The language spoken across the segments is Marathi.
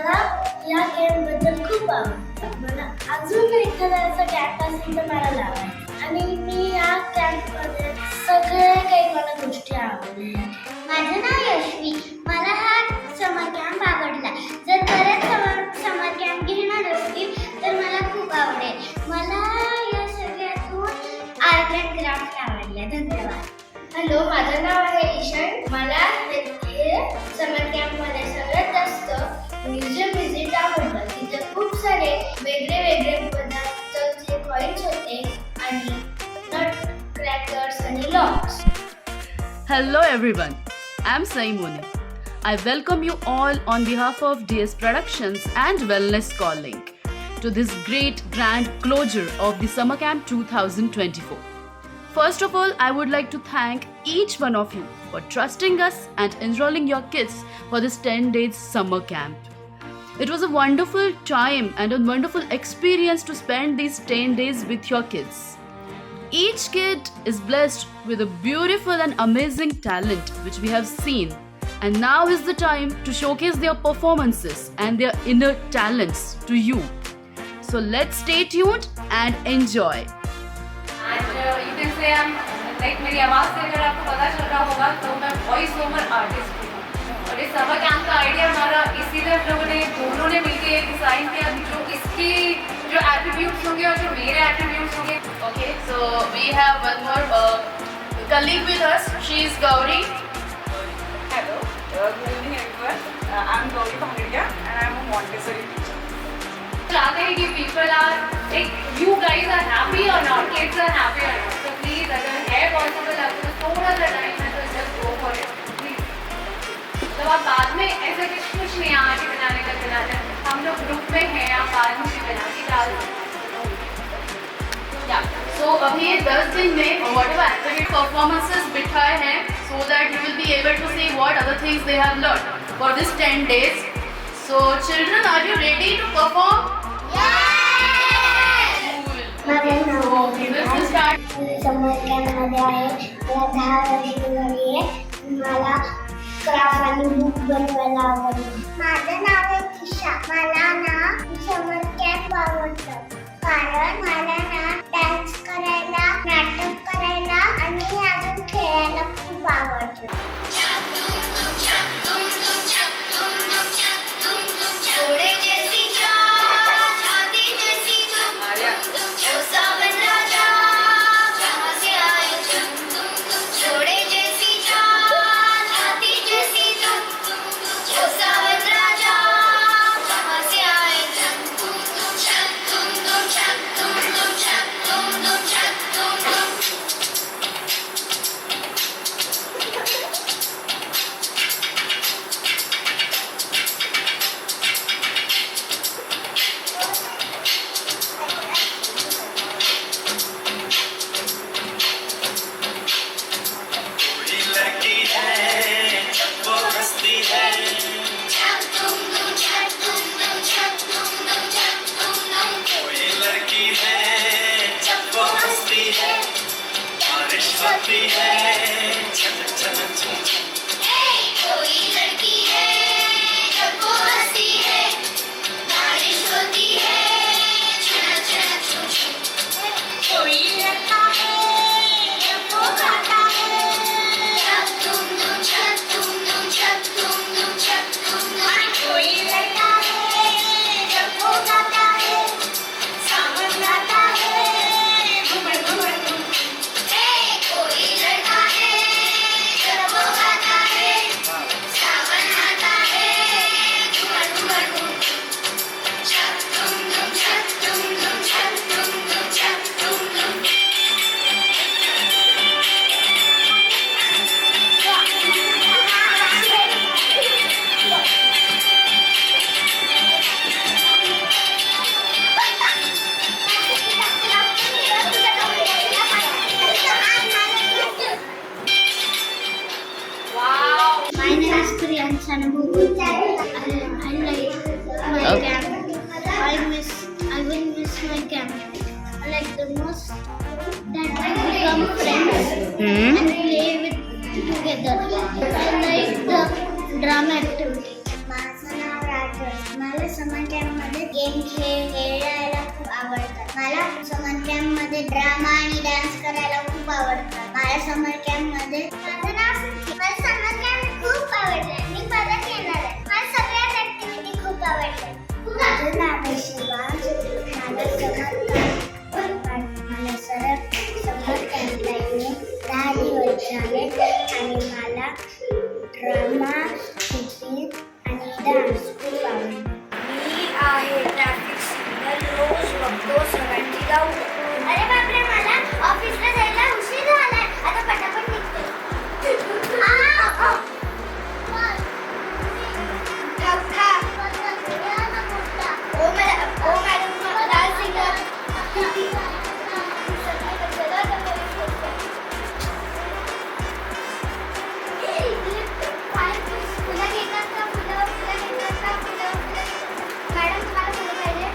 मला या गेमबद्दल खूप आवडतं. मला अजून एखादा असा कॅम्प असेल तर मला लावायचं आणि मी या कॅम्पमध्ये सगळ्या काही मला गोष्टी आवडल्या. माझं नाव यशवी. मला हा समर कॅम्प आवडला. जर परत समर कॅम्प घेणार असतील तर मला खूप आवडेल. मला या सगळ्यातून आर्ट अँड क्राफ्ट आवडल्या. धन्यवाद. हॅलो, माझं नाव आहे ईशान. मला हे समर कॅम्पमध्ये सगळ्यात जास्त म्युझियम व्हिजिट आवडलं. तिथे खूप सारे वेगळे पदार्थांचे कॉईन्स होते आणि नट क्रॅकर्स आणि locks. Hello everyone, I'm Saimoni. I welcome you all on behalf of DS Productions and Wellness Calling to this great grand closure of the Summer Camp 2024. First of all, I would like to thank each one of you for trusting us and enrolling your kids for this 10 days summer camp. It was a wonderful time and a wonderful experience to spend these 10 days with your kids. Each kid is blessed with a beautiful and amazing talent which we have seen, and now is the time to showcase their performances and their inner talents to you. So let's stay tuned and enjoy. And you can say I'm like मेरी आवाज़ से अगर आपको पता चल रहा होगा तो मैं वॉइस ओवर आर्टिस्ट हूँ. और इस समर कैंप का आइडिया हमारा इसीलिए हम लोगों ने दोनों ने मिलकर डिज़ाइन किया जो इसकी जो एट्रीब्यूट्स होंगे और जो मेरे एट्रीब्यूट्स होंगे. Okay, so we have one more colleague with us. She is Gauri. Hello, good evening everyone. I'm Gauri Bhangadia and I'm a Montessori teacher. चाहते हैं कि people are like you guys are happy or not, kids are happy or not. So please अगर है possible आपको तो थोड़ा सा टाइम है तो just go for it. Please. तो आप बाद में ऐसा कुछ नहीं आके बनाने का बनाते हैं. हम लोग ग्रुप में हैं, आप बाद में भी बना के डाल सकते हैं. So अभी ये 10 दिन में whatever activity performances बिठाए हैं so that you will be able to see what other things they have learned for this 10 days. So children, are you ready to perform? माझं नाव Okay, let's start. समर कॅम्पमध्ये आहे. मला 10 वर्ष झाली आहे. मला क्राफ्ट आणि बुक बनवायला आवडतं. माझं नाव आहे किशा. मला ना समर कॅम्प आवडतं कारण मला ना डान्स करायला, नाटक करायला आणि अजून खेळायला खूप आवडतं. my camp. I will miss my camp. I like the most that we become friends and play with together. I like the drama activity. माझं नाव राजेश. मला मला समर कॅम्प मध्ये ड्रामा आणि डान्स करायला खूप आवडतं. माझ्या समर कॅम्प मध्ये माझं नाव सुखी. मला समर कॅम्प खूप आवडलं. मी परत येणार आहे. मला सगळ्याच ऍक्टिव्हिटी खूप आवडल्या. माझं नाव आहे शिवांश. मला समर कॅम्पला येऊन 10 दिवस झाले आणि मला ड्रामा, टिफिन आणि डान्स खूप आवडला. मी आहे ट्रॅफिक सिग्नल रोज बघतो सगळ्यांची जाऊ. अरे बापरे, मला ऑफिसला जायला उशीर झालाय. आता पटापट निघते. ओ मॅडम लाल सिग्नल. फुलं घेतात का? फुलं घेतात का? मॅडम तुम्हाला फुलं पाहिजे?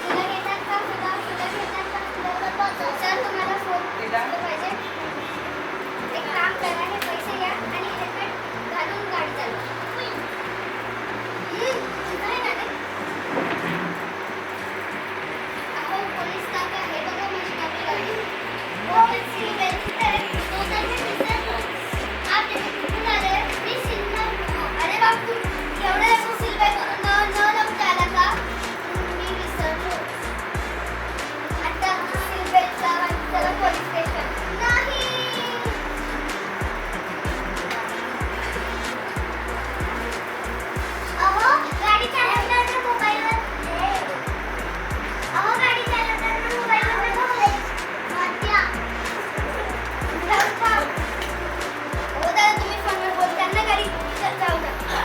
फुलं घेतात का? फुलं घेतात का? सर तुम्हाला फुलं पाहिजे? एक काम करा, हे पैसे घ्या आणि हेल्मेट घालून गाडी चालवा. काय ना ते? अहो पोलीस काका, हे बघा माझी नवी गाडी. हो सिल्वेची तर तो तर मी विसरलो. आप ते कुठून आले? मी सिल्वर. अरे बापू, एवढं लवकर सिल्वर न लवकर आला का? मी विसरलो. आता सिल्वेचा चला पोलीस स्टेशन. नाही. अहो गाडी चालवताना मोबाईलवर मध्या. हो दादा, तुम्ही फोनवर बोलताना गाडी जाऊ नका.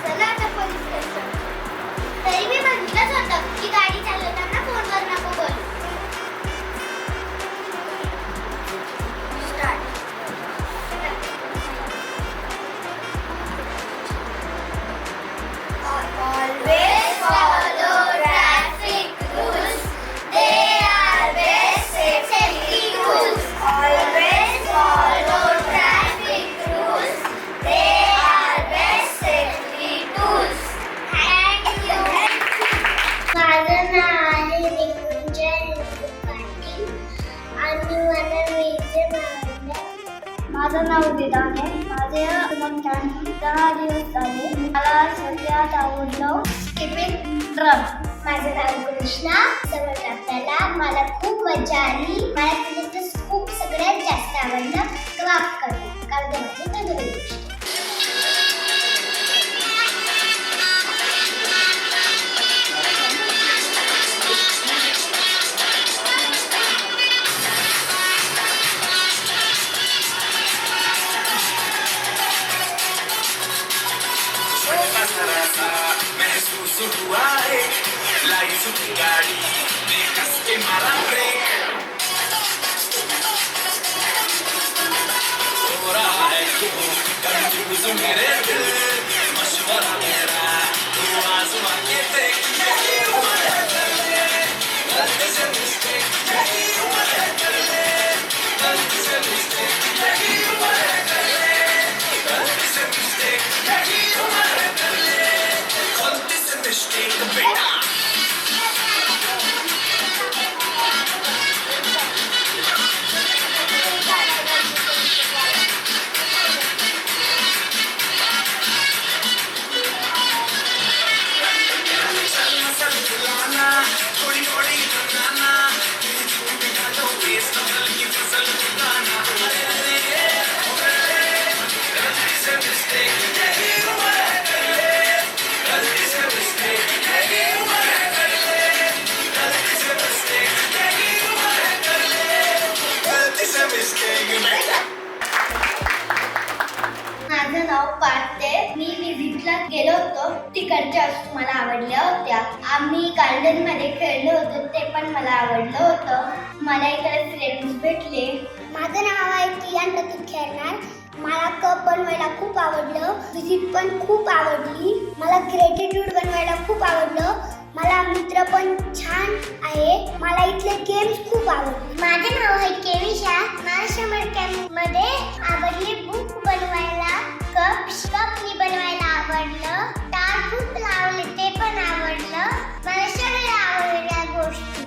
चला आता पोलीस स्टेशन. तरी मी म्हटलंच होतं की गाडी चालवताना फोनवर नको बोलू. Always follow traffic rules. They are best safety rules. Always follow traffic rules. They are best safety tools. Thank you. माझं नाव आहे निकुंजय पाटील आणि मला म्युझियम आवडलं. माझं नाव विधान आहे. माझे मग 10 दिवस झाले. मला सगळ्यात आवडलं स्किपिंग ड्रम. माझं नाव कृष्णा. समज आपल्याला मला खूप मजा आली. मला त्याच्यातलं खूप सगळ्यात जास्त आवडलं क्राफ्ट करणं, कारण ते माझी फेवरेट गोष्ट. महसूस हुआ है लाई चुकी गाड़ी ने कस के मारा ब्रेक हो रहा है कंफ्यूज मेरे दिल मशवरा मेरा तू आजमा के देख यही उम्र है कर ले गलती से मिस्टेक यही उम्र है कर ले गलती से मिस्टेक यही उम्र है कर ले गलती से मिस्टेक यही उम्र है कर ले गलती से मिस्टेक बेटा थोड़ी थोड़ी बनाना फसल की फसल उगाना गलती से मिस्टेक यही उम्र है कर ले गलती से मिस्टेक यही उम्र है कर ले गलती से मिस्टेक यही उम्र है कर ले गलती से मिस्टेक बेटा. माझं नाव पार्थे. मी विजिटला गेलो होतो. तिकडच्या वस्तू मला आवडल्या होत्या. आम्ही गार्डन मध्ये खेळलो होतो, ते पण मला आवडलं होतं. मला इकडे फ्रेंड्स भेटले. माझं नाव आहे कियान प्रतीक खेळणार. मला कप बनवायला खूप आवडलं. विजिट पण खूप आवडली. मला ग्रेटिट्यूड बनवायला खूप आवडलं. मला मित्र पण छान आहे. मला इथले गेम्स खूप आवडले. माझं नाव आहे केविशा. मला समर कॅम्प मध्ये आवडली बुक बनवायला. कपनी बनवायला आवडलं. टाळ खूप लावले, ते पण आवडलं. मला सगळ्या आवडल्या गोष्टी.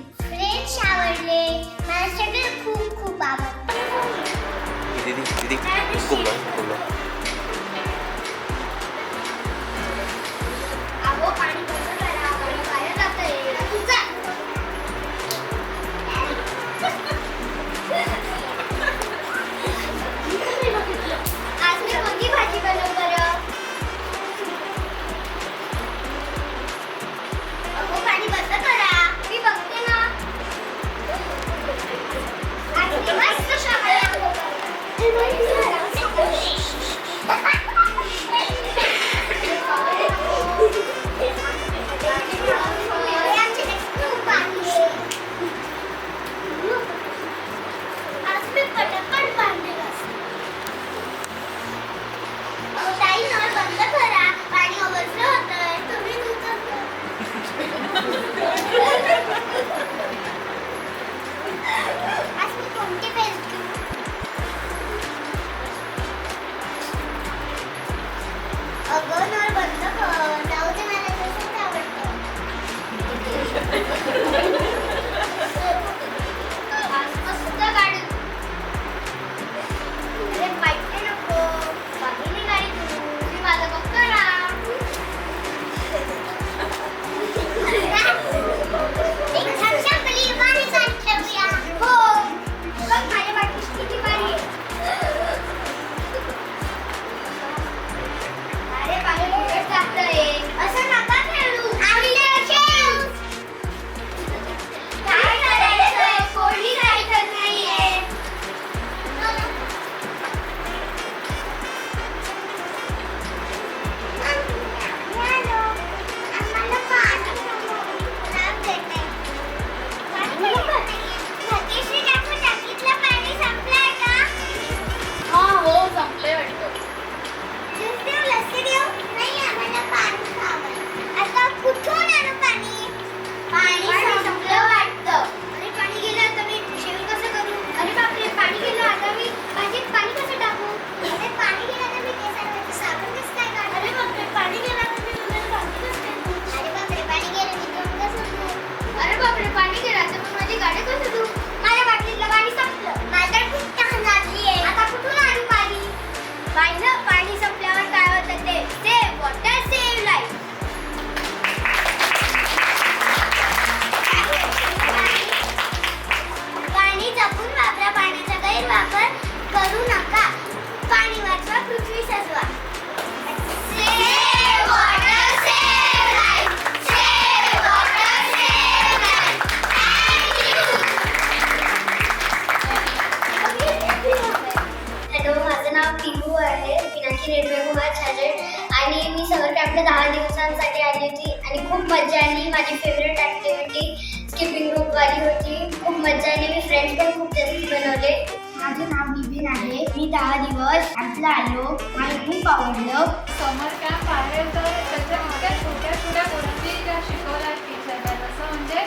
माझी फेवरेट ॲक्टिव्हिटी स्किपिंग रोपवाली होती. खूप मजा आली. मी फ्रेंड्स पण खूप जास्त बनवले. माझं नाव बिबिन आहे. मी 10 दिवस कॅम्पला आलो. मला खूप आवडलं. समर कॅम्प आहे तर त्याच्या इतक्या छोट्या छोट्या गोष्टी ज्या शिकवल्या टीचरने, जसं म्हणजे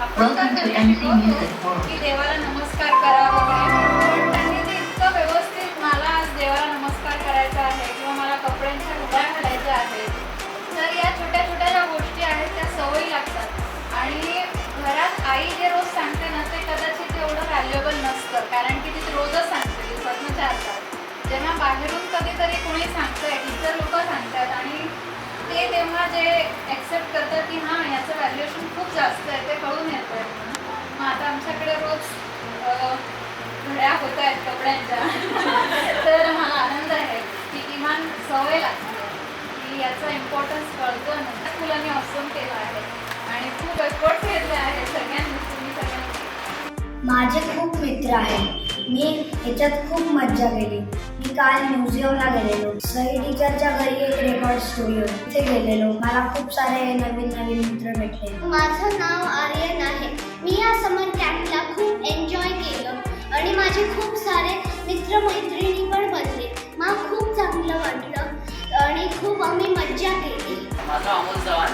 आपण तर कधी शिकवतो की देवाला नमस्कार करा वगैरे, पण त्यांनी ते इतकं व्यवस्थित मला आज देवाला नमस्कार करायचा आहे किंवा मला कपड्यांच्या घड्या घालायच्या आहेत, तर या छोट्या छोट्या ज्या गोष्टी आहेत त्या सवयी लागतात. आणि घरात आई जे रोज सांगते ना ते कदाचित एवढं व्हॅल्युएबल नसतं, कारण की ती रोजच सांगते दिवसातनं 4 तास. जेव्हा बाहेरून कधीतरी कोणी सांगतंय, टीचर लोक सांगतात आणि ते तेव्हा जे ॲक्सेप्ट करतात की हां याचं व्हॅल्युएशन खूप जास्त आहे ते कळून येतं आहे. मग आता आमच्याकडे रोज घड्या होत आहेत कपड्यांच्या तर मला आनंद आहे की किमान सवय लागते की याचा इम्पॉर्टन्स कळतो. नंतर मुलांनी ऑसम केलं आहे आणि खूप एफर्ट्स घेतले आहेत सगळ्यांनी, तुम्ही सगळ्यांनी. माझे खूप मित्र आहेत. मी ह्याच्यात खूप मज्जा केली. मी काल म्युझियमला गेलेलो. सई टीचरच्या घरी एक रेकॉर्ड स्टुडिओ तिथे गेलेलो. मला खूप सारे नवीन नवीन मित्र भेटले. माझं नाव आर्यन आहे. मी या समर कॅम्पला खूप एन्जॉय केलं आणि माझे खूप सारे मित्रमैत्रिणी पण बनले. मला खूप चांगलं वाटलं आणि खूप आम्ही मज्जा केली. माझं अमोल चव्हाण.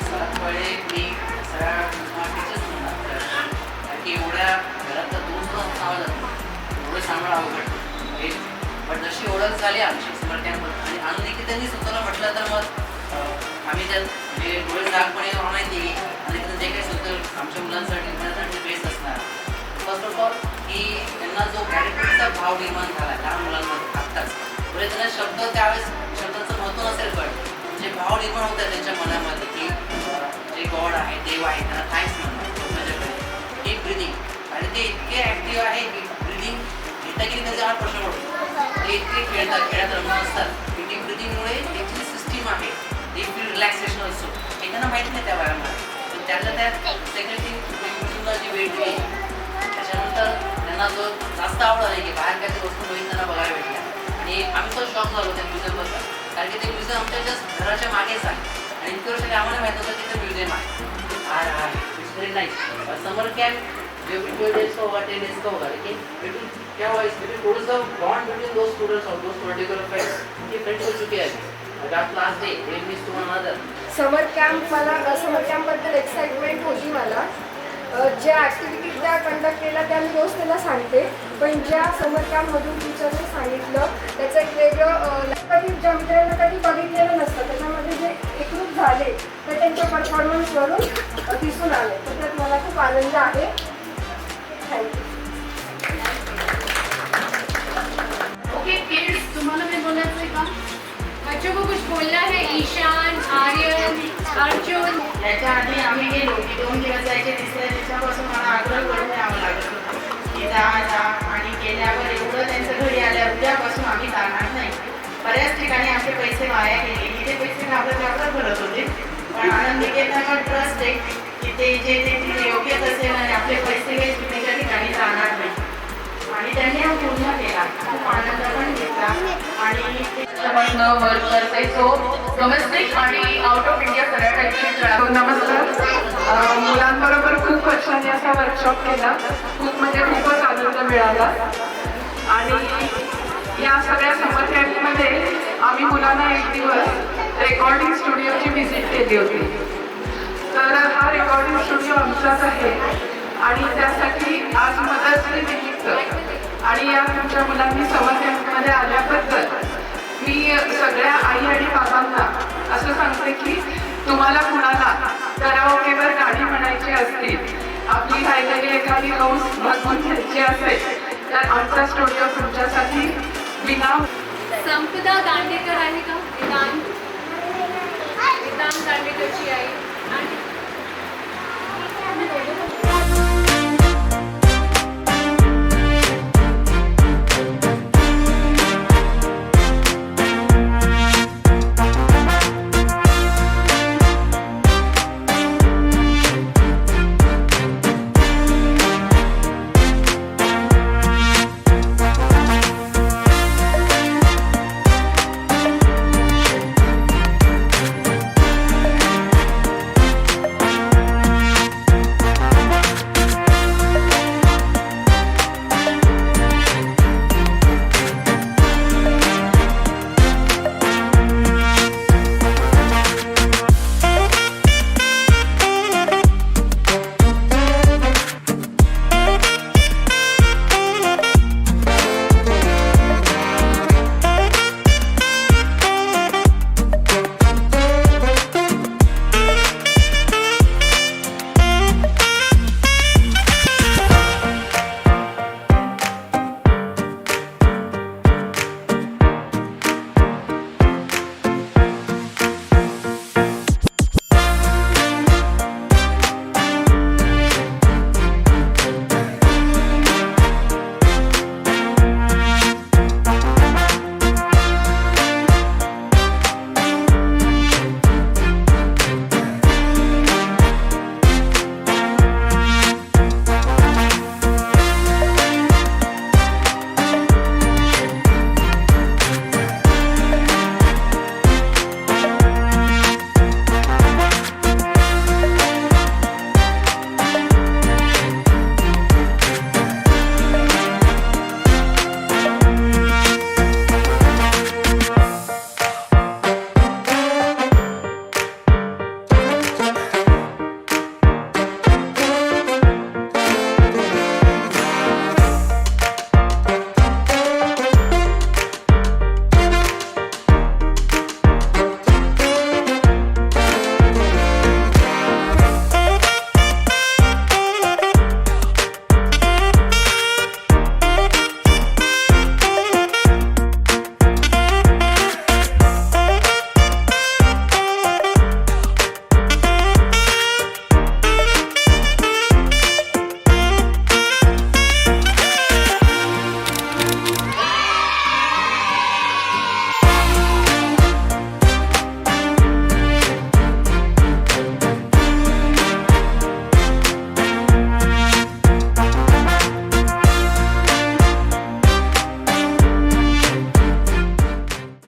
सर्वात पहिले मी सगळ्या टीचर्स म्हणणार कारण की एवढ्या घरात तर 2 तास असावं लागतं, एवढं सांभाळ अवघड. पण जशी ओळख झाली आमची समर कॅम्पवर आणि आणून त्यांनी स्वतःला म्हटलं तर मग आम्ही त्यात म्हणजे डोळे दागपणे होणार नाही आणि जे काही स्वतः आमच्या मुलांसाठी बेस्ट असणार. फर्स्ट ऑफ ऑल की त्यांना जो गॅरेंटीचा भाव निर्माण झाला लहान मुलांमध्ये आत्ताच, बरे त्यांना शब्द त्यावेळेस शब्दाचं महत्त्व नसेल पण जे भाव निर्माण होत आहे त्यांच्या मनामध्ये की जे गॉड आहे, देव आहे, त्यांना थँक्स म्हणतात माझ्याकडे. डीप ब्रिदिंग आणि ते इतके ॲक्टिव्ह आहे की ब्रिदिंग घेता की त्यांचा हा प्रश्न पडतो. ते इतके खेळात रमत असतात की डीप ब्रिदिंगमुळे एक जी सिस्टीम आहे ती फील रिलॅक्सेशन असतो हे त्यांना माहीत नाही त्या वयामध्ये. तर त्यातल्या त्यात सेकंड थिंग जी वेळ दिली त्याच्यानंतर त्यांना जो जास्त आवड आहे की बाहेर काय वस्तू नवीन त्यांना बघायला भेटल्या आणि आम्ही तर शॉक झालो त्या म्युझियमबद्दल, कारण की ते म्युझियम आमच्या जस्ट घराच्या मागेच आहे आणि इतके वर्ष आम्हाला माहीत होतं की ते म्युझियम आहे. It's very nice. Summer camp जो भी 12 days का होगा, 10 days का होगा, लेकिन बिटवीन क्या हुआ इसमें थोड़ा सा बॉन्ड बिटवीन दोज स्टूडेंट्स और दोज पर्टिकुलर फ्रेंड्स ये फ्रेंड्स हो चुके हैं. that last day they miss to one another. Summer कॅम्पबद्दल एक्साइटमेंट होती मला. ज्या ॲक्टिव्हिटीज त्या कंडक्ट केल्या त्या मी रोज त्याला सांगते, पण ज्या समर कॅम्पमधून टीचरने सांगितलं त्याचं एक वेगळं कधी ज्या मित्रांना कधी बघितलेलं नसतं त्याच्यामध्ये जे एकरूप झाले तर त्यांच्या परफॉर्मन्सवरून दिसून आले, तर त्यात मला खूप आनंद आहे. थँक्यू. ओके किड्स, तुम्हाला मी बोलायचं आहे का? बच्चों को कुछ बोलना है? ईशान, आर्यन, अर्जुन. याच्या आधी आम्ही गेलो की 2 दिवस जायचे, तिसऱ्या दिवसापासून मला आग्रह करून यावं लागत होतं की जा आणि गेल्यावर एवढं त्यांचं घरी आल्यावर उद्यापासून आम्ही जाणार नाही. बऱ्याच ठिकाणी आमचे पैसे वाया गेले. इथे पैसे घाबरत भरत होते, पण आनंद निकेतनावर ट्रस्ट आहे की ते जे योग्यच असेल आणि आपले पैसे काही चुकीच्या ठिकाणी जाणार नाही आणि त्यांनी हा पूर्ण केला. खूप आनंद पण घेतला आणि वर्क करते. सो डोमेस्टिक आणि आउट ऑफ इंडिया सगळ्या टाईपचे. नमस्कार. मुलांबरोबर खूप वर्षांनी असा वर्कशॉप केला. खूपच आनंद मिळाला आणि या सगळ्या समर कॅम्पमध्ये आम्ही मुलांना एक दिवस रेकॉर्डिंग स्टुडिओची व्हिजिट केली होती. तर हा रेकॉर्डिंग स्टुडिओ आमचाच आहे आणि त्यासाठी आज मदर्स डे निमित्त आणि या तुमच्या मुलांनी समर कॅम्पमध्ये आल्याबद्दल मी सगळ्या आई आणि बाबांना असं सांगते की तुम्हाला कुणाला कराओकेवर गाणी म्हणायची असतील, आपली काहीतरी एखादी हौस भागवून घ्यायची असेल तर आमचा स्टुडिओ तुमच्यासाठी विना. संपदा दांडेकर आहे का? विधान दांडेकरची आई आणि